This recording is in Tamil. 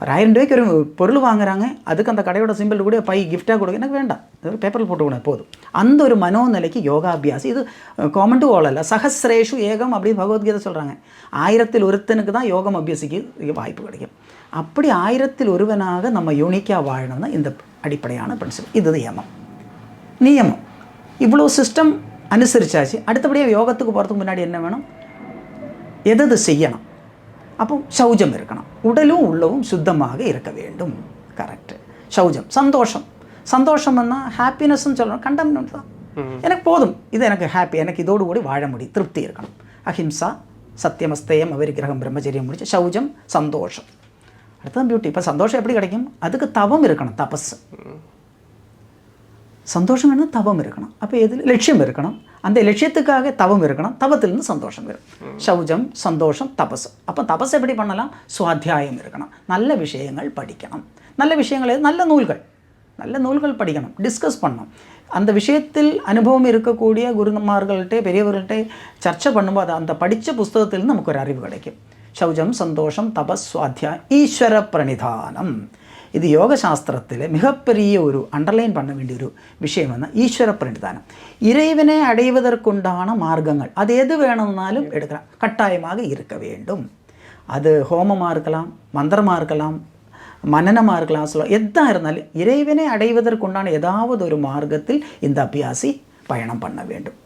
ஒரு 1000 ரூபாய்க்கு ஒரு பொருள் வாங்குறாங்க, அதுக்கு அந்த கடையோட சிம்பிள் கூட பை கிஃப்டாக கொடுக்க எனக்கு வேண்டாம், அது பேப்பரில் போட்டுக்கூடாது போதும். அந்த ஒரு மனோநிலைக்கு யோகாபியாசம். இது காமன் டு ஆல் அல்ல. சஹஸ்ரேஷு ஏகம் அப்படின்னு பகவத்கீதை சொல்கிறாங்க. 1000ல் ஒருத்தனுக்கு தான் யோகம் அபியசிக்க வாய்ப்பு கிடைக்கும். அப்படி 1000ல் ஒருவனாக நம்ம யூனிக்காக வாழணும்னா இந்த அடிப்படையான பிரின்சிபல். இது நியமம். இவ்வளோ சிஸ்டம் அனுசரித்தாச்சு. அடுத்தபடியாக யோகத்துக்கு போகிறதுக்கு முன்னாடி என்ன வேணும்? எது செய்யணும்? அப்போ சௌஜம் இருக்கணும். உடலும் உள்ளவும் சுத்தமாக இருக்க வேண்டும். கரெக்டு. சௌஜம். சந்தோஷம்னா ஹாப்பினஸ்ன்னு சொல்லணும். கண்டென்ட்மெண்ட் தான். எனக்கு போதும், இது எனக்கு ஹாப்பி, எனக்கு இதோடு கூடி வாழ முடியும், திருப்தி இருக்கணும். அஹிம்சா, சத்தியமஸ்தேயம், அபரிக்கிரகம், பிரம்மச்சரியம் முடிச்சு சௌஜம், சந்தோஷம். அடுத்ததான் பியூட்டி. இப்போ சந்தோஷம் எப்படி கிடைக்கும்? அதுக்கு தவம் இருக்கணும், தபஸ். சந்தோஷம் வேணும், தவம் இருக்கணும். அப்போ எதில் லட்சியம் இருக்கணும், அந்த லட்சியத்துக்காக தவம் இருக்கணும், தவத்திலிருந்து சந்தோஷம் வரும். சௌஜம், சந்தோஷம், தபஸ். அப்போ தபஸ் எப்படி பண்ணலாம்? சுவாத்தியாயம் இருக்கணும், நல்ல விஷயங்கள் படிக்கணும். நல்ல விஷயங்கள் நல்ல நூல்கள் படிக்கணும், டிஸ்கஸ் பண்ணணும். அந்த விஷயத்தில் அனுபவம் இருக்கக்கூடிய குருமார்கள்ட்ட பெரியவர்கள்ட்ட சர்ச்சை பண்ணும்போது அந்த படித்த புஸ்தகத்திலிருந்து நமக்கு ஒரு அறிவு கிடைக்கும். சௌஜம், சந்தோஷம், தபஸ், சுவாத்தியாயம், ஈஸ்வர பிரணிதானம். இது யோக சாஸ்திரத்தில் மிகப்பெரிய ஒரு அண்டர்லைன் பண்ண வேண்டிய ஒரு விஷயம் வந்து ஈஸ்வர பிரணிதானம். இறைவனை அடைவதற்குண்டான மார்க்கங்கள், அது எது வேணும்னாலும் எடுக்கலாம், கட்டாயமாக இருக்க வேண்டும். அது ஹோமமாக இருக்கலாம், மந்திரமாக இருக்கலாம், மனனமாக இருக்கலாம், எதாக இருந்தாலும் இறைவனை அடைவதற்குண்டான ஏதாவது ஒரு மார்க்கத்தில் இந்த அபியாசி பயணம் பண்ண வேண்டும்.